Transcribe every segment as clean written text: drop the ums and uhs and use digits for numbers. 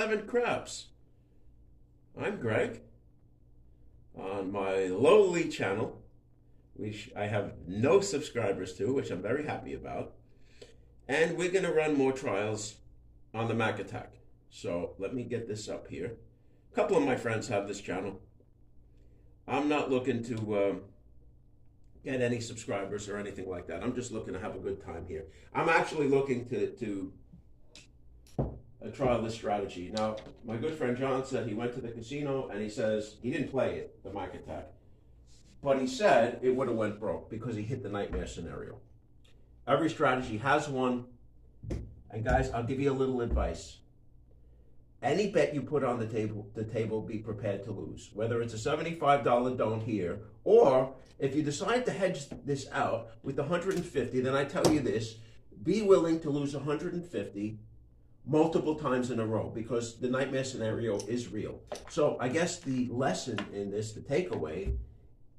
Seven Craps. I'm Greg on my lowly channel, which I have no subscribers to, which I'm very happy about. And we're going to run more trials on the Mac Attack. So let me get this up here. A couple of my friends have this channel. I'm not looking to get any subscribers or anything like that. I'm just looking to have a good time here. I'm actually looking to trial this strategy. Now, my good friend John said he went to the casino and he says he didn't play it, the Mac Attack, but he said it would have went broke because he hit the nightmare scenario. Every strategy has one, and guys, I'll give you a little advice. Any bet you put on the table, be prepared to lose. Whether it's a $75 don't here, or if you decide to hedge this out with 150, then I tell you this: be willing to lose 150 multiple times in a row, because the nightmare scenario is real. So I guess the lesson in this, the takeaway,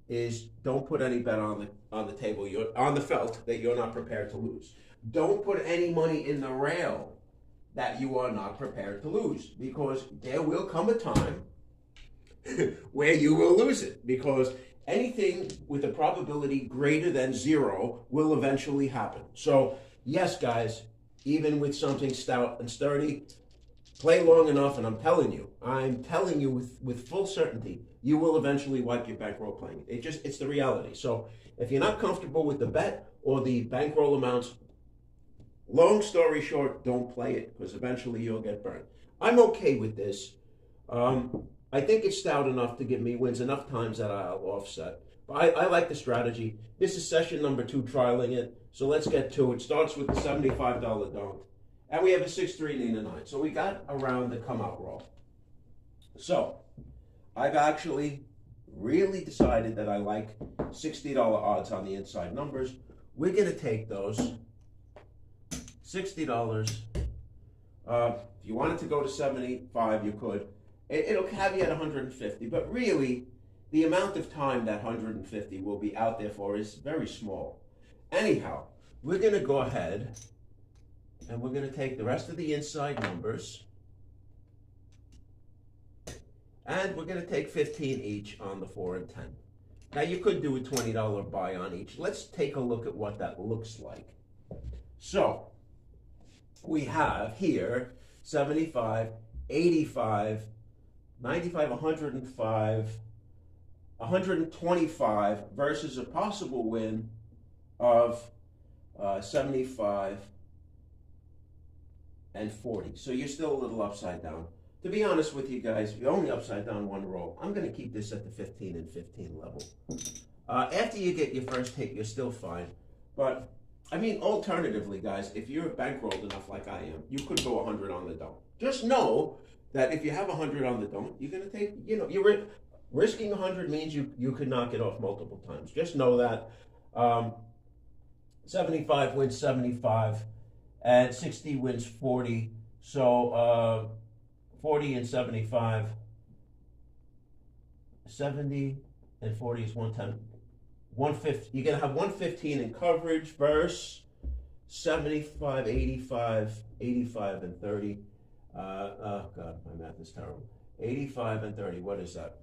is don't put any bet on the table, you're on the felt, that you're not prepared to lose. Don't put any money in the rail that you are not prepared to lose, because there will come a time where you will lose it, because anything with a probability greater than 0 will eventually happen. So yes, guys, even with something stout and sturdy, play long enough, and I'm telling you with full certainty, you will eventually wipe your bankroll playing it. It's the reality. So if you're not comfortable with the bet or the bankroll amounts, long story short, don't play it, because eventually you'll get burned. I'm okay with this. I think it's stout enough to give me wins enough times that I'll offset. I like the strategy. This is session number 2 trialing it, so let's get to it. Starts with the $75 don't, and we have a 6-3 and a 9. So we got around the come out roll. So I've actually really decided that I like $60 odds on the inside numbers. We're going to take those $60. If you wanted to go to 75, you could. It'll have you at 150, but really, the amount of time that 150 will be out there for is very small. Anyhow, we're going to go ahead and we're going to take the rest of the inside numbers, and we're going to take 15 each on the 4 and 10. Now, you could do a $20 buy on each. Let's take a look at what that looks like. So we have here 75, 85, 95, 105, 125 versus a possible win of 75 and 40. So you're still a little upside down. To be honest with you guys, you're only upside down one roll. I'm going to keep this at the 15 and 15 level. After you get your first hit, you're still fine. But, I mean, alternatively, guys, if you're bankrolled enough like I am, you could go 100 on the don't. Just know that if you have 100 on the don't, you're going to take, you're risking 100 means you could knock it off multiple times. Just know that 75 wins 75, and 60 wins 40. So 40 and 75, 70 and 40 is 110. 150. You're going to have 115 in coverage versus 75, 85, 85 and 30. Oh God, my math is terrible. 85 and 30. What is that?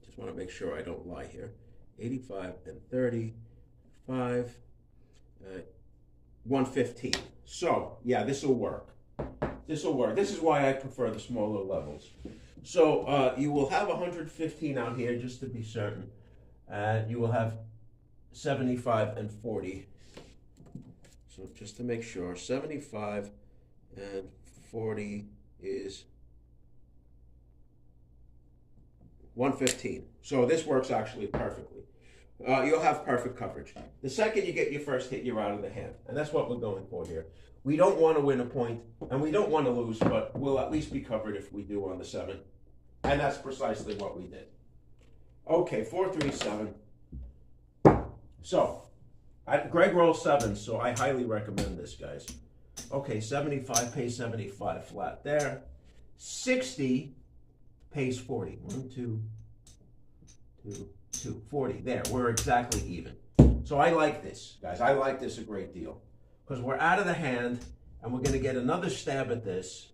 Just want to make sure I don't lie here. 85 and 35, 115. So yeah, this will work. This will work. This is why I prefer the smaller levels. So you will have 115 out here, just to be certain, and you will have 75 and 40. So just to make sure, 75 and 40 is 115. So this works actually perfectly. You'll have perfect coverage. The second you get your first hit, you're out of the hand. And that's what we're going for here. We don't want to win a point, and we don't want to lose, but we'll at least be covered if we do on the 7. And that's precisely what we did. Okay, 4, 3, 7. So, Greg rolls 7, so I highly recommend this, guys. Okay, 75 pays 75 flat there. 60 pays 40. 1, 2, 2, 40. There, we're exactly even. So I like this, guys. I like this a great deal. Because we're out of the hand, and we're going to get another stab at this.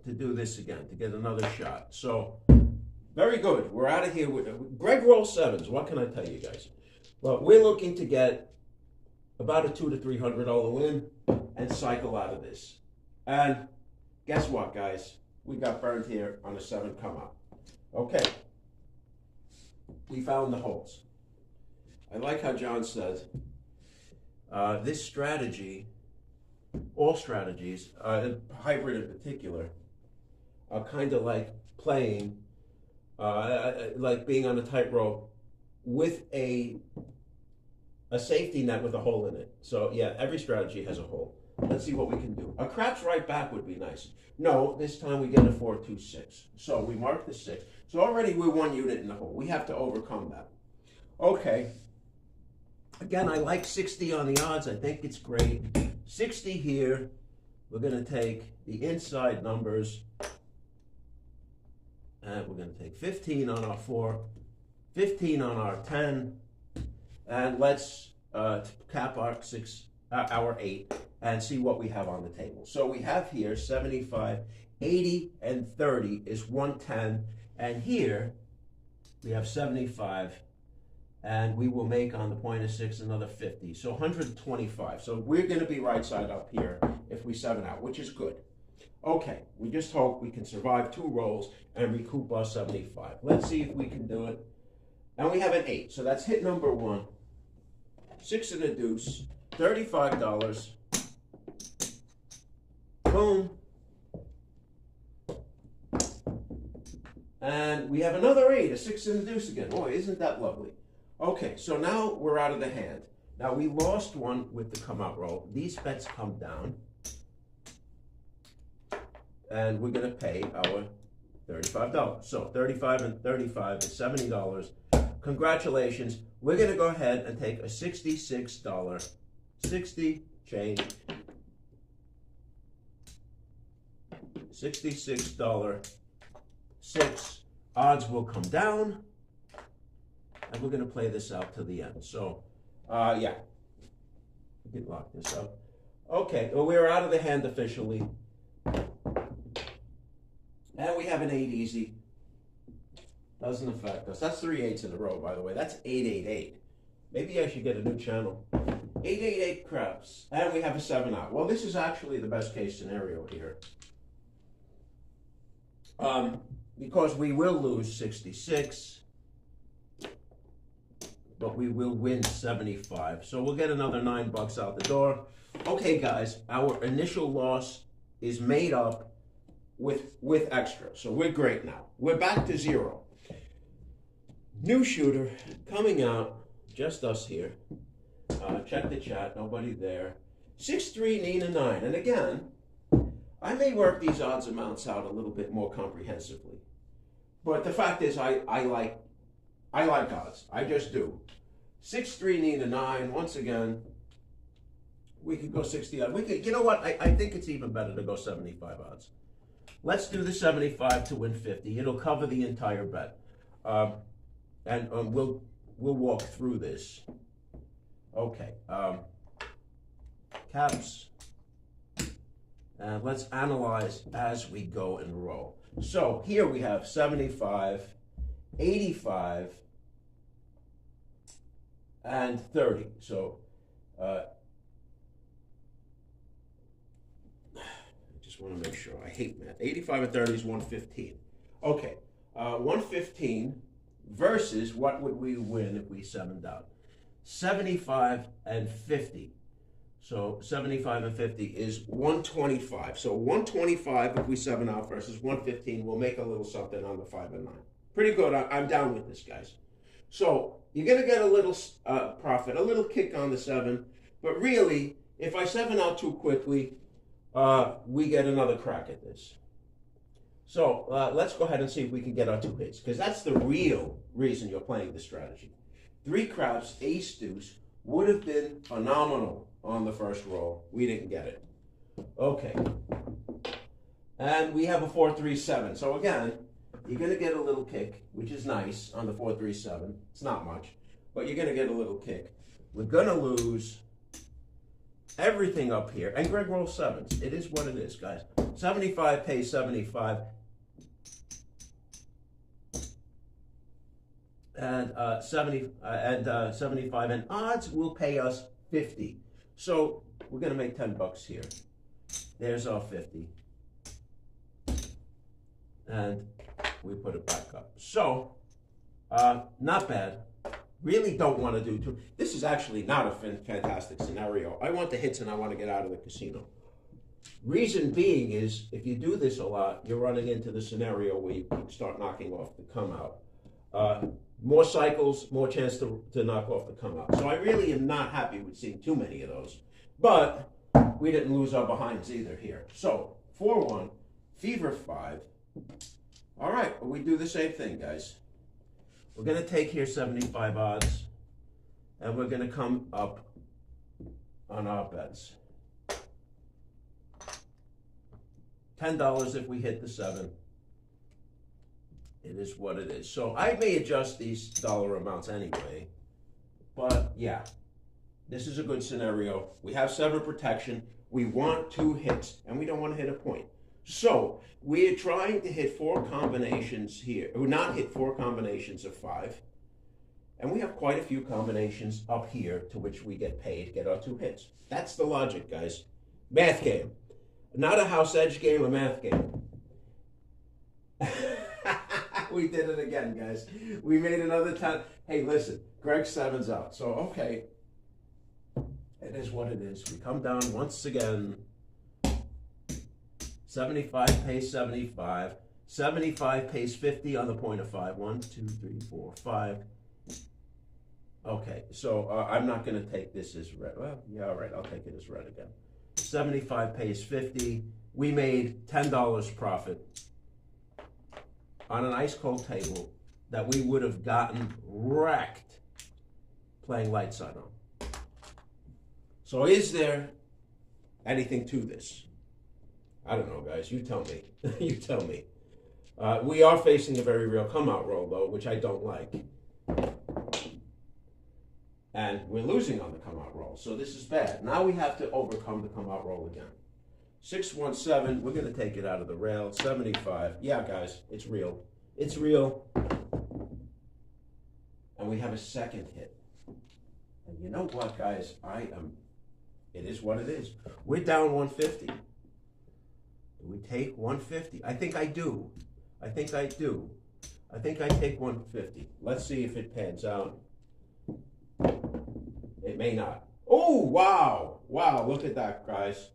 to do this again, to get another shot. So, very good. We're out of here with Greg rolls sevens. What can I tell you guys? Well, we're looking to get about a $200 to $300 win and cycle out of this. And guess what, guys? We got burned here on a 7 come up. Okay. We found the holes. I like how John says this strategy, all strategies, hybrid in particular, are kind of like playing, like being on a tightrope with a safety net with a hole in it. So yeah, every strategy has a hole. Let's see what we can do. A craps right back would be nice. No, this time we get a 4-2-6. So we mark the 6. So already we're 1 unit in the hole. We have to overcome that. Okay. Again, I like 60 on the odds. I think it's great. 60 here. We're going to take the inside numbers. And we're going to take 15 on our 4, 15 on our 10. And let's cap our 8 and see what we have on the table. So we have here 75, 80, and 30 is 110. And here we have 75, and we will make on the point of 6 another 50. So 125. So we're going to be right side up here if we 7 out, which is good. Okay, we just hope we can survive 2 rolls and recoup our 75. Let's see if we can do it. And we have an 8, so that's hit number 1. 6 and a deuce, $35. Boom. And we have another 8, a 6 and a deuce again. Boy, isn't that lovely? Okay, so now we're out of the hand. Now we lost one with the come out roll. These bets come down. And we're going to pay our $35. So 35 and 35 is $70. Congratulations. We're going to go ahead and take a $66, 60 change, $66, 6. Odds will come down, and we're going to play this out to the end. So, yeah, we can lock this up. Okay, well, we're out of the hand officially. And we have an 8 easy. Doesn't affect us. That's 3 8s in a row, by the way. That's 888. Maybe I should get a new channel. 888 craps. And we have a 7 out. Well, this is actually the best case scenario here. Because we will lose 66, but we will win 75. So we'll get another $9 out the door. Okay, guys, our initial loss is made up with extra. So we're great now. We're back to 0. New shooter coming out, just us here. Check the chat, nobody there. 6-3, Nina 9. And again, I may work these odds amounts out a little bit more comprehensively. But the fact is, I like odds. I just do. 6-3, Nina 9. Once again, we could go 60 odds. We could, you know what? I think it's even better to go 75 odds. Let's do the 75 to win 50. It'll cover the entire bet. And we'll walk through this. Okay. Caps. And let's analyze as we go and roll. So here we have 75, 85, and 30. So I just want to make sure. I hate math. 85 and 30 is 115. Okay. 115 versus what would we win if we 7'd out? 75 and 50. So 75 and 50 is 125. So 125 if we 7 out versus 115. We'll make a little something on the 5 and 9. Pretty good. I'm down with this, guys. So you're going to get a little profit, a little kick on the 7. But really, if I 7 out too quickly, we get another crack at this. So let's go ahead and see if we can get our 2 hits, because that's the real reason you're playing this strategy. 3 craps, ace, deuce would have been phenomenal on the first roll. We didn't get it. Okay. And we have a 4-3-7. So again, you're going to get a little kick, which is nice on the 4-3-7. It's not much, but you're going to get a little kick. We're going to lose everything up here. And Greg rolls sevens. It is what it is, guys. 75 pays 75. And 75, and odds will pay us 50. So we're gonna make $10 here. There's our 50. And we put it back up. So, not bad. Really don't want to do too. This is actually not a fantastic scenario. I want the hits and I want to get out of the casino. Reason being is, if you do this a lot, you're running into the scenario where you start knocking off the come out. More cycles, more chance to knock off the come out. So I really am not happy with seeing too many of those. But we didn't lose our behinds either here. So 4-1, Fever 5. All right, we do the same thing, guys. We're going to take here 75 odds, and we're going to come up on our bets. $10 if we hit the 7. It is what it is. So I may adjust these dollar amounts anyway, but yeah, this is a good scenario. We have 7 protection. We want 2 hits, and we don't want to hit a point. So we're trying to hit 4 combinations here, or not hit 4 combinations of 5. And we have quite a few combinations up here to which we get paid, get our 2 hits. That's the logic, guys. Math game. Not a house edge game, a math game. We did it again, guys. We made another 10. Hey, listen, Greg's 7's out. So, okay. It is what it is. We come down once again. 75 pays 75. 75 pays 50 on the point of 5. 1, 2, 3, 4, 5. Okay, so I'm not going to take this as red. Well, yeah, all right, I'll take it as red again. 75 pays 50. We made $10 profit on an ice cold table that we would have gotten wrecked playing light side on. So is there anything to this? I don't know, guys. You tell me. You tell me. We are facing a very real come-out roll, though, which I don't like. And we're losing on the come-out roll, so this is bad. Now we have to overcome the come-out roll again. 617, we're going to take it out of the rail. 75. Yeah, guys, it's real. It's real. And we have a second hit. And you know what, guys? It is what it is. We're down 150. Do we take 150? I think I do. I think I do. I think I take 150. Let's see if it pans out. It may not. Oh, wow. Wow, look at that, guys.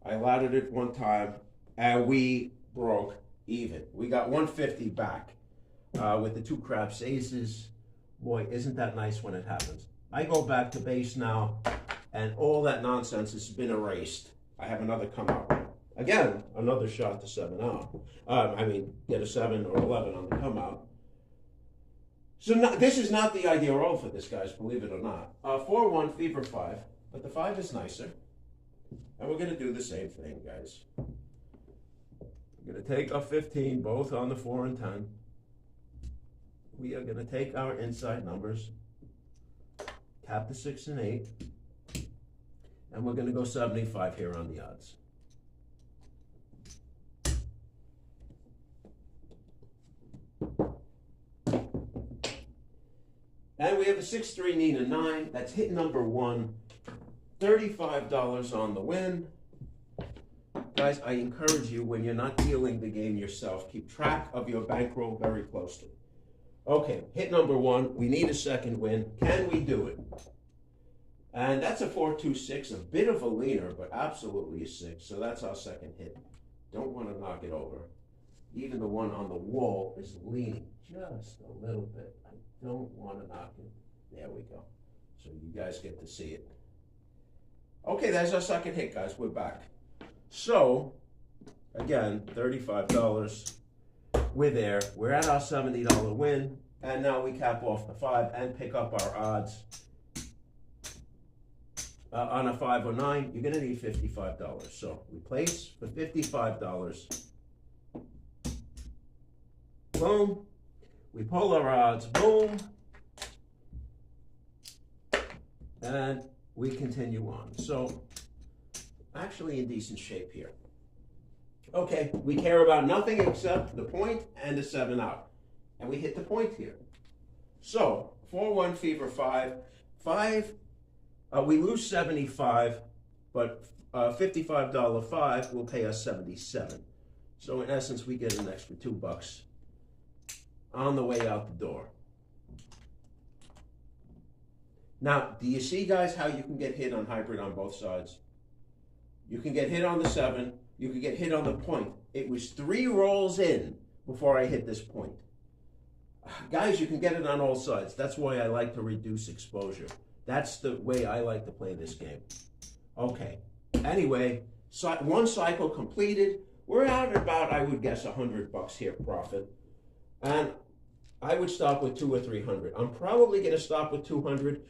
I laddered it one time, and we broke even. We got 150 back with the 2 craps aces. Boy, isn't that nice when it happens. I go back to base now, and all that nonsense has been erased. I have another come out. Again, another shot to 7 out. Get a 7 or 11 on the come out. So this is not the ideal roll for this, guys, believe it or not. 4-1, Fever 5, but the 5 is nicer. And we're going to do the same thing, guys. We're going to take our 15, both on the 4 and 10. We are going to take our inside numbers, tap the 6 and 8, and we're going to go 75 here on the odds. And we have a 6-3, Nina 9. That's hit number 1. $35 on the win. Guys, I encourage you, when you're not dealing the game yourself, keep track of your bankroll very closely. Okay, hit number 1. We need a second win. Can we do it? And that's a 4-2-6, a bit of a leaner, but absolutely a 6. So that's our second hit. Don't want to knock it over. Even the one on the wall is leaning just a little bit. I don't want to knock it. There we go. So you guys get to see it. Okay, that's our second hit, guys. We're back. So, again, $35. We're there. We're at our $70 win. And now we cap off the 5 and pick up our odds. On a 5 or 9, you're going to need $55. So we place for $55. Boom. We pull our odds. Boom. And we continue on. So actually in decent shape here. Okay, we care about nothing except the point and the 7 out. And we hit the point here. So, 4-1 fever 5. 5, we lose 75, but $55 5 will pay us 77. So in essence, we get an extra $2 on the way out the door. Now, do you see, guys, how you can get hit on hybrid on both sides? You can get hit on the 7. You can get hit on the point. It was 3 rolls in before I hit this point. Guys, you can get it on all sides. That's why I like to reduce exposure. That's the way I like to play this game. Okay. Anyway, so 1 cycle completed. We're at about, I would guess, $100 here profit. And I would stop with 200 or 300. I'm probably going to stop with 200,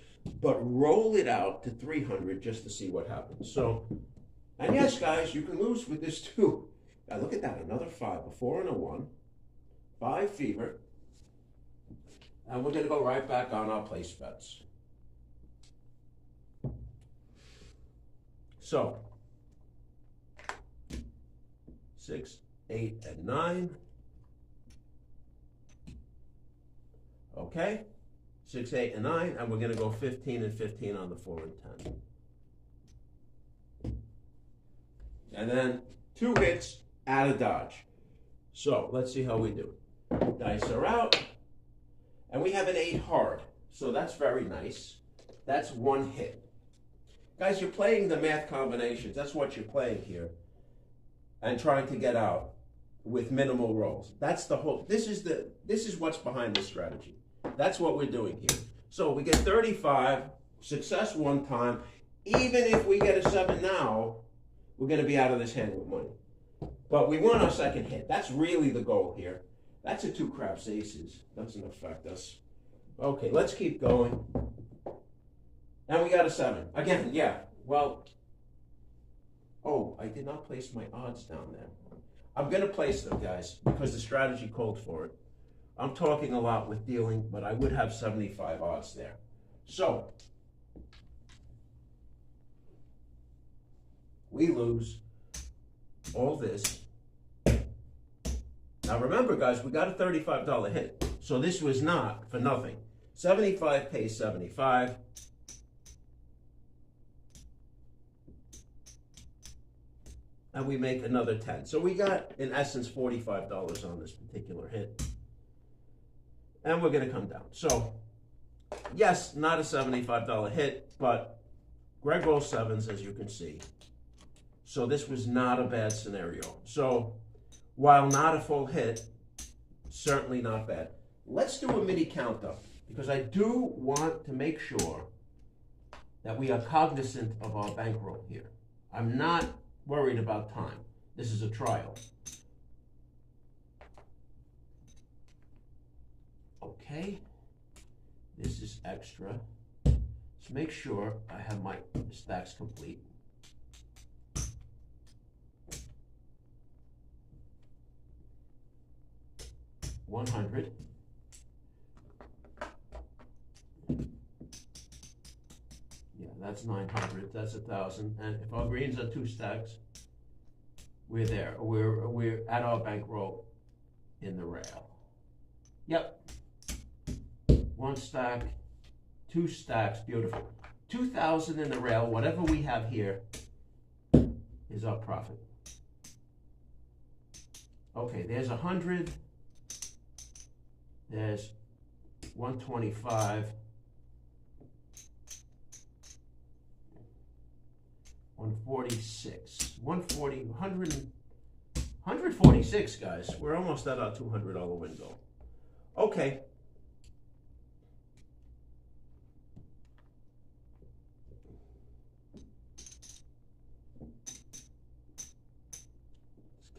but roll it out to 300 just to see what happens. So, and yes, guys, you can lose with this too. Now look at that, another 5, a 4 and a 1. 5 fever. And we're going to go right back on our place bets. So, 6, 8, and 9. Okay, 6, 8, and 9, and we're going to go 15 and 15 on the 4 and 10. And then 2 hits out of dodge. So, let's see how we do. Dice are out, and we have an 8 hard. So that's very nice. That's 1 hit. Guys, you're playing the math combinations. That's what you're playing here. And trying to get out with minimal rolls. That's the whole, this is what's behind this strategy. That's what we're doing here. So we get 35, success 1 time. Even if we get a 7 now, we're going to be out of this hand with money. But we want our second hit. That's really the goal here. That's a 2 craps aces. Doesn't affect us. Okay, let's keep going. And we got a 7. Again, yeah, well, oh, I did not place my odds down there. I'm going to place them, guys, because the strategy called for it. I'm talking a lot with dealing, but I would have 75 odds there. So, we lose all this. Now remember, guys, we got a $35 hit. So this was not for nothing. 75 pays 75. And we make another 10. So we got, in essence, $45 on this particular hit. And we're going to come down. So, yes, not a $75 hit, but Greg rolls 7s, as you can see. So this was not a bad scenario. So, while not a full hit, certainly not bad. Let's do a mini count-up, because I do want to make sure that we are cognizant of our bankroll here. I'm not worried about time. This is a trial. Okay, this is extra. Let's make sure I have my stacks complete. $100. Yeah, that's 900. That's 1,000. And if our greens are 2 stacks, we're there. We're at our bankroll in the rail. Yep. 1 stack, 2 stacks, beautiful. 2,000 in the rail. Whatever we have here is our profit. Okay, there's 100. There's 125. 146. 140, 146, guys. We're almost at our $200 window. Okay.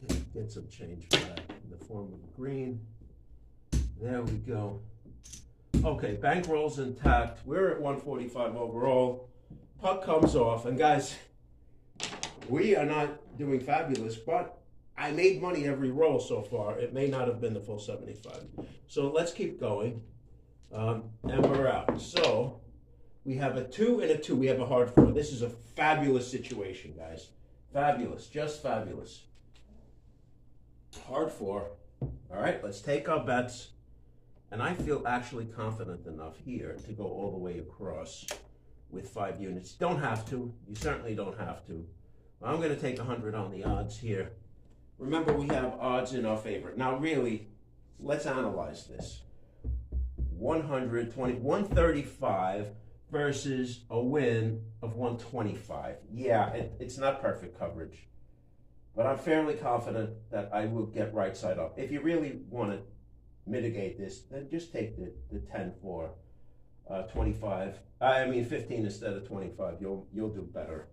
Let's get some change for that in the form of green. There we go. Okay, bankroll's intact. We're at 145 overall. Puck comes off, and guys, we are not doing fabulous, but I made money every roll so far. It may not have been the full 75. So let's keep going, and we're out. So we have a 2 and a 2. We have a hard 4. This is a fabulous situation, guys. Fabulous, just fabulous. Hard 4. All right, let's take our bets. And I feel actually confident enough here to go all the way across with 5 units. Don't have to. You certainly don't have to. I'm going to take 100 on the odds here. Remember, we have odds in our favor. Now, really, let's analyze this. 135 versus a win of 125. Yeah, it's not perfect coverage. But I'm fairly confident that I will get right side up. If you really want to mitigate this, then just take the 10 for 25. I mean 15 instead of 25. You'll do better.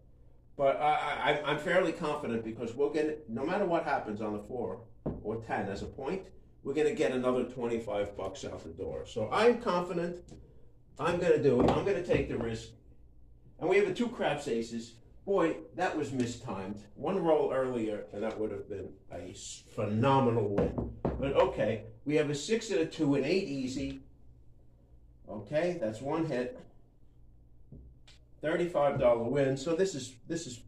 But I'm fairly confident because we'll get it, no matter what happens on the 4 or 10 as a point, we're going to get another 25 bucks out the door. So I'm confident. I'm going to do it. I'm going to take the risk. And we have the 2 craps aces. Boy, that was mistimed. 1 roll earlier, and that would have been a phenomenal win. But okay, we have a 6 and a 2 and 8 easy. Okay, that's 1 hit. $35 win. So this is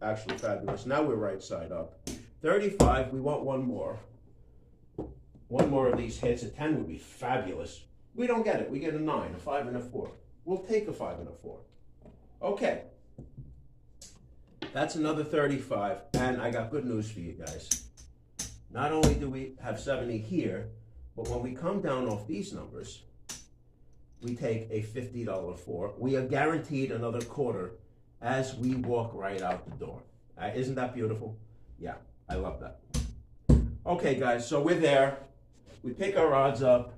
actually fabulous. Now we're right side up. 35. We want 1 more. 1 more of these hits. A 10 would be fabulous. We don't get it. We get a 9, a 5, and a 4. We'll take a 5 and a 4. Okay. That's another 35. And I got good news for you guys. Not only do we have 70 here, but when we come down off these numbers, we take a $50 4. We are guaranteed another quarter as we walk right out the door. Isn't that beautiful? Yeah, I love that. Okay, guys, so we're there. We pick our odds up,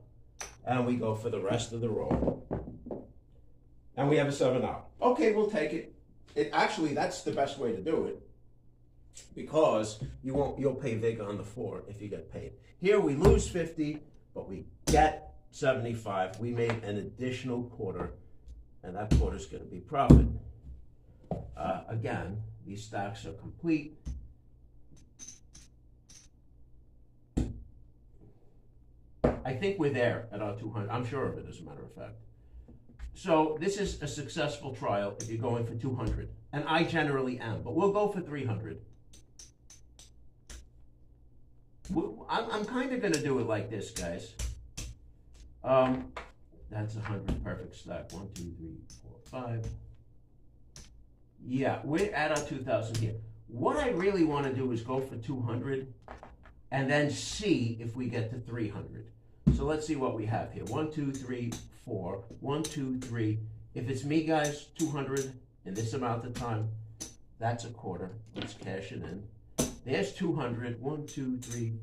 and we go for the rest of the roll. And we have a 7 out. Okay, we'll take it. Actually, that's the best way to do it, because you'll pay vig on the 4 if you get paid. Here we lose 50, but we get 75. We made an additional quarter, and that quarter is going to be profit. Again, these stacks are complete. I think we're there at our 200. I'm sure of it, as a matter of fact. So this is a successful trial if you're going for 200, and I generally am, but we'll go for 300. I'm kind of going to do it like this, guys. That's 100 perfect stack. 1, 2, 3, 4, 5. Yeah, we're at our 2,000 here. What I really want to do is go for 200 and then see if we get to 300. So let's see what we have here. 1, 2, 3, 4. 1, 2, 3. If it's me, guys, 200 in this amount of time, that's a quarter. Let's cash it in. There's 200. 1, 2, 3,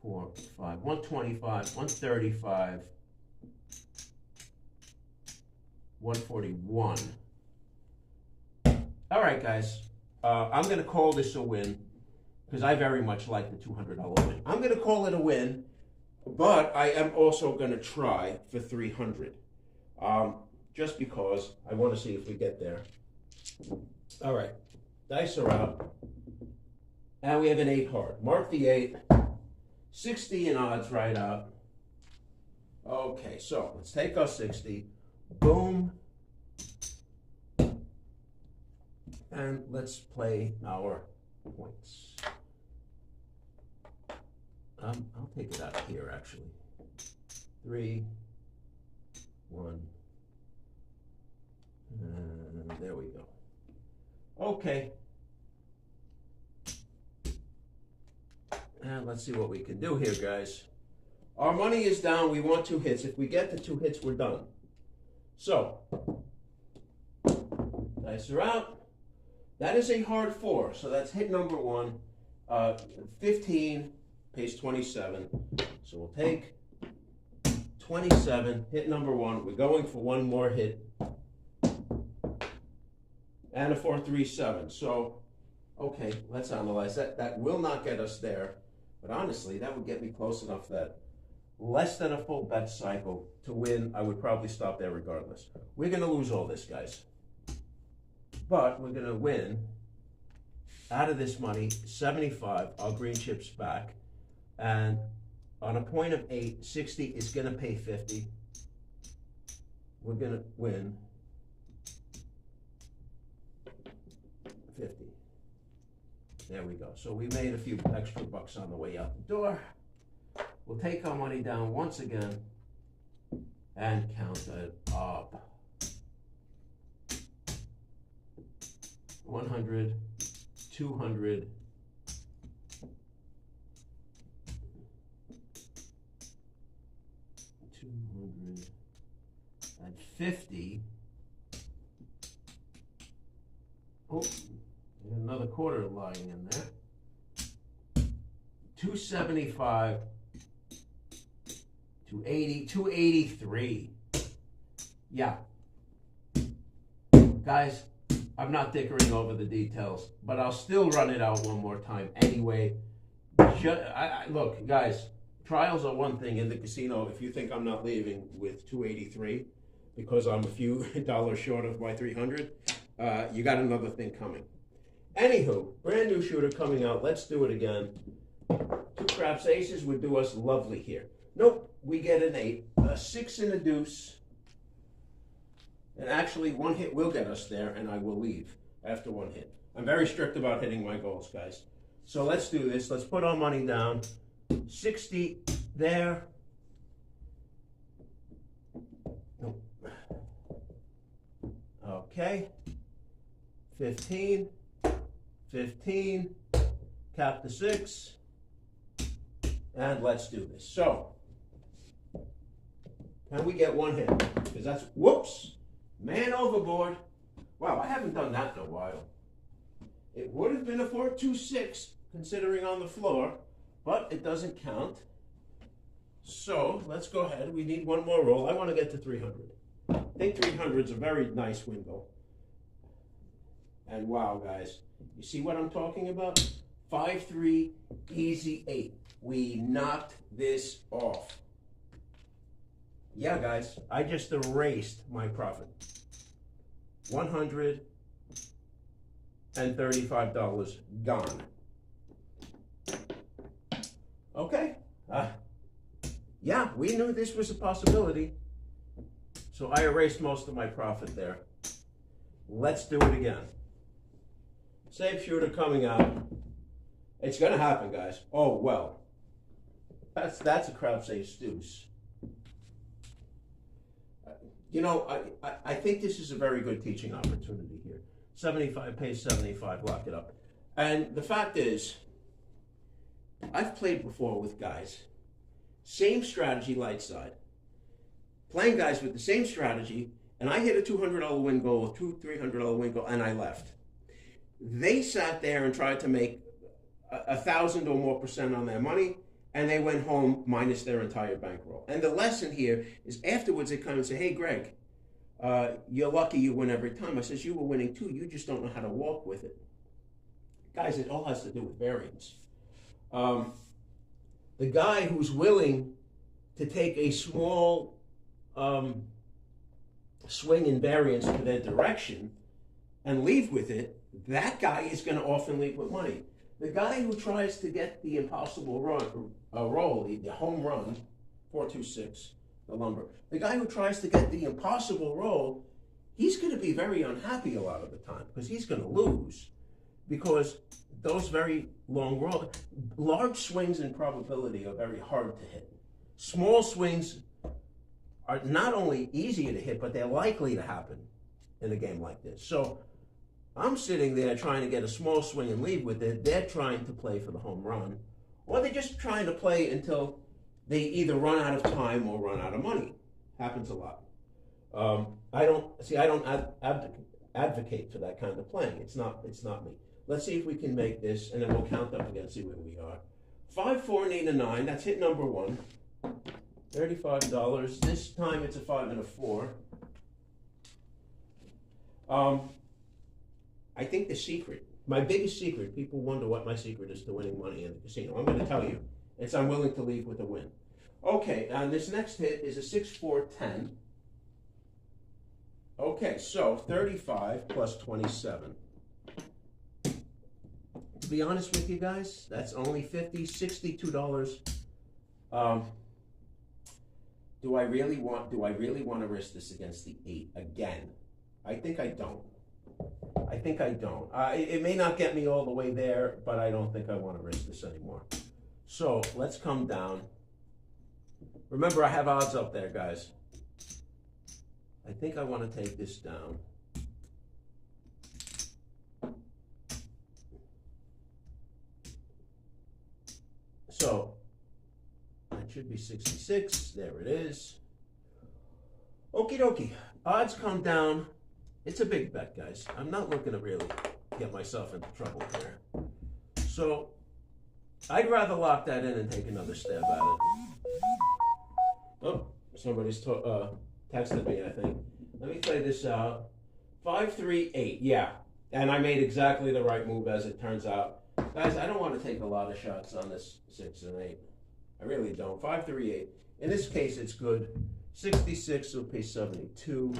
4, 5. 125. 135. 141. All right, guys. I'm going to call this a win because I very much like the $200 win. I'm going to call it a win, but I am also going to try for 300. Just because I want to see if we get there. All right. Dice are out. And we have an 8 hard. Mark the 8. 60 in odds right out. Okay, so let's take our 60. Boom. And let's play our points. I'll take it out here, actually. 3, 1, and there we go. Okay. And let's see what we can do here, guys. Our money is down. We want 2 hits. If we get the 2 hits, we're done. So, dice are out. That is a hard 4. So that's hit number 1. 15 pays 27. So we'll take 27, hit number 1. We're going for 1 more hit. And a 4, 3, 7. So, okay, let's analyze that. That will not get us there. But honestly, that would get me close enough that less than a full bet cycle to win, I would probably stop there regardless. We're going to lose all this, guys. But we're going to win out of this money 75, our green chips back. And on a point of 8, 60 is going to pay 50. We're going to win 50. There we go. So we made a few extra bucks on the way out the door. We'll take our money down once again and count it up. 100, 200, 250. Oh, another quarter lying in there. 275, 280, 283. Yeah. Guys, I'm not dickering over the details, but I'll still run it out one more time anyway. Look, guys, trials are one thing in the casino. If you think I'm not leaving with 283 because I'm a few dollars short of my 300, you got another thing coming. Anywho, brand new shooter coming out. Let's do it again. 2 craps aces would do us lovely here. Nope, we get an 8, a 6 and a deuce. And actually, 1 hit will get us there, and I will leave after 1 hit. I'm very strict about hitting my goals, guys. So let's do this. Let's put our money down. 60 there. Nope. Okay. 15. 15. Cap the 6. And let's do this. So, can we get 1 hit? Because that's, whoops. Man overboard. Wow, I haven't done that in a while. It would have been a 4-2-6, considering on the floor, but it doesn't count. So, let's go ahead. We need 1 more roll. I want to get to 300. I think 300 is a very nice window. And wow, guys, you see what I'm talking about? 5-3, easy 8. We knocked this off. Yeah, guys, I just erased my profit. $135 gone. Okay. Yeah, we knew this was a possibility. So I erased most of my profit there. Let's do it again. Save shooter coming out. It's going to happen, guys. Oh, well. That's a craps ace deuce. You know, I think this is a very good teaching opportunity here. 75 pays 75, lock it up. And the fact is, I've played before with guys. Same strategy, light side. Playing guys with the same strategy, and I hit a $200 win goal, a $300 win goal, and I left. They sat there and tried to make 1,000 or more % on their money, and they went home minus their entire bankroll. And the lesson here is afterwards they come and say, hey, Greg, you're lucky you win every time. I says, you were winning too. You just don't know how to walk with it. Guys, it all has to do with variance. The guy who's willing to take a small swing in variance to their direction and leave with it, that guy is going to often leave with money. The guy who tries to get the impossible roll, the home run, 4-2-6, the lumber. The guy who tries to get the impossible roll, he's going to be very unhappy a lot of the time because he's going to lose because those very long rolls, large swings in probability are very hard to hit. Small swings are not only easier to hit, but they're likely to happen in a game like this. So I'm sitting there trying to get a small swing and leave with it. They're trying to play for the home run, or they're just trying to play until they either run out of time or run out of money. Happens a lot. I don't advocate for that kind of playing. It's not me. Let's see if we can make this, and then we'll count up again, see where we are. 5, 4, and 8, and 9. That's hit number 1. $35. This time it's a 5 and a 4. I think the secret, my biggest secret, people wonder what my secret is to winning money in the casino. I'm going to tell you. It's I'm willing to leave with a win. Okay, and this next hit is a 6, 4, 10. Okay, so 35 plus 27. To be honest with you guys, that's only $50, $62. Do I really want to risk this against the 8 again? I think I don't. I think I don't. It may not get me all the way there, but I don't think I want to risk this anymore. So let's come down. Remember, I have odds up there, guys. I think I want to take this down. So that should be 66. There it is. Okie dokie. Odds come down. It's a big bet, guys. I'm not looking to really get myself into trouble here. So I'd rather lock that in and take another stab at it. Oh, somebody's texted me, I think. Let me play this out. 5-3-8, yeah. And I made exactly the right move as it turns out. Guys, I don't want to take a lot of shots on this 6 and 8. I really don't. 5-3-8. In this case, it's good. 66 will pay 72.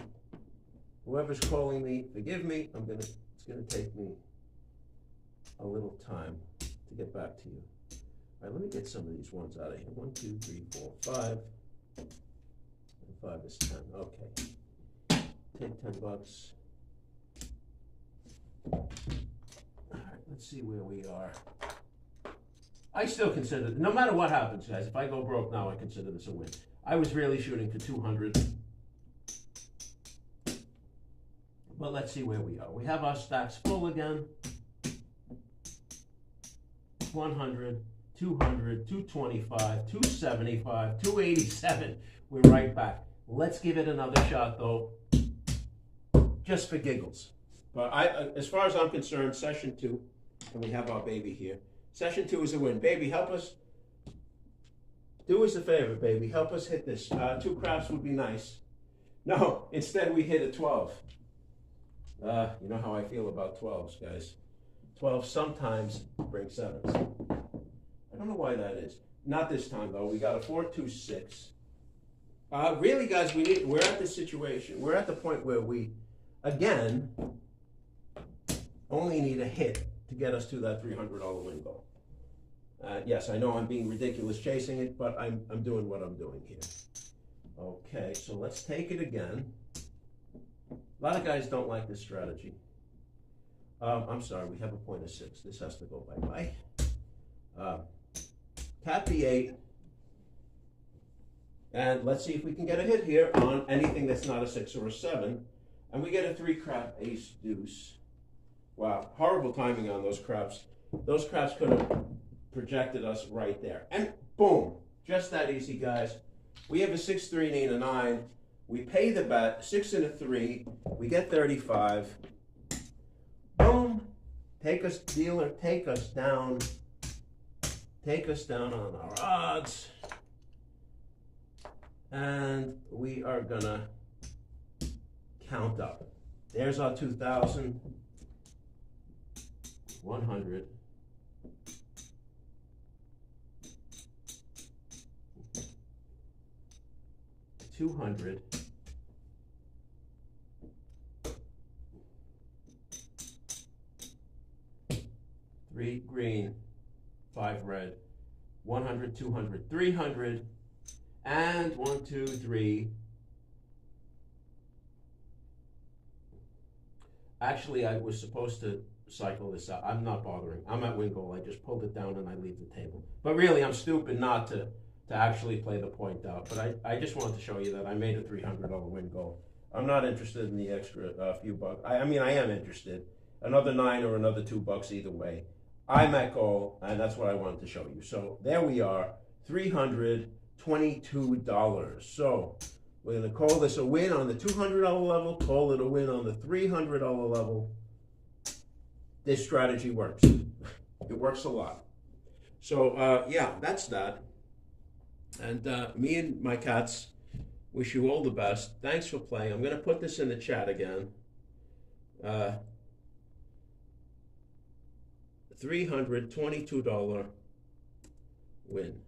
Whoever's calling me, forgive me. It's gonna take me a little time to get back to you. All right, let me get some of these ones out of here. 1, 2, 3, 4, 5. And 5 is 10. Okay. Take $10. All right, let's see where we are. I still consider, no matter what happens, guys, if I go broke now, I consider this a win. I was really shooting for 200. But let's see where we are. We have our stacks full again. 100, 200, 225, 275, 287. We're right back. Let's give it another shot, though, just for giggles. But as far as I'm concerned, session 2, and we have our baby here. Session 2 is a win. Baby, help us. Do us a favor, baby. Help us hit this. 2 craps would be nice. No, instead we hit a 12. You know how I feel about 12s, guys. 12 sometimes bring 7s. I don't know why that is. Not this time, though. We got a 4-2-6. Really, guys, we're at the situation. We're at the point where we, again, only need a hit to get us to that $300 win goal. Yes, I know I'm being ridiculous chasing it, but I'm doing what I'm doing here. Okay, so let's take it again. A lot of guys don't like this strategy. I'm sorry, we have a point of 6. This has to go bye-bye. Tap the 8. And let's see if we can get a hit here on anything that's not a 6 or a 7. And we get a 3 crap ace deuce. Wow, horrible timing on those craps. Those craps could have projected us right there. And boom, just that easy, guys. We have a 6, 3, and 8, and a 9. We pay the bet, 6 and a 3. We get 35. Boom. Take us, dealer, take us down. Take us down on our odds. And we are gonna count up. There's our 2,000. 100. 200. 3 green, 5 red, 100, 200, 300, and 1, 2, 3. Actually, I was supposed to cycle this out. I'm not bothering. I'm at win goal. I just pulled it down and I leave the table. But really, I'm stupid not to actually play the point out. But I just wanted to show you that I made a $300 win goal. I'm not interested in the extra few bucks. I mean, I am interested. Another 9 or another $2 either way. I'm at goal, and that's what I wanted to show you. So there we are, $322. So we're going to call this a win on the $200 level, call it a win on the $300 level. This strategy works. It works a lot. So, yeah, that's that. And me and my cats wish you all the best. Thanks for playing. I'm going to put this in the chat again. $322 win.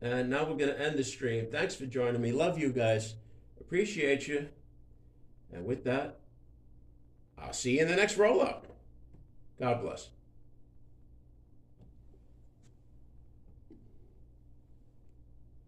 And now we're going to end the stream. Thanks for joining me. Love you guys. Appreciate you. And with that, I'll see you in the next roll-up. God bless.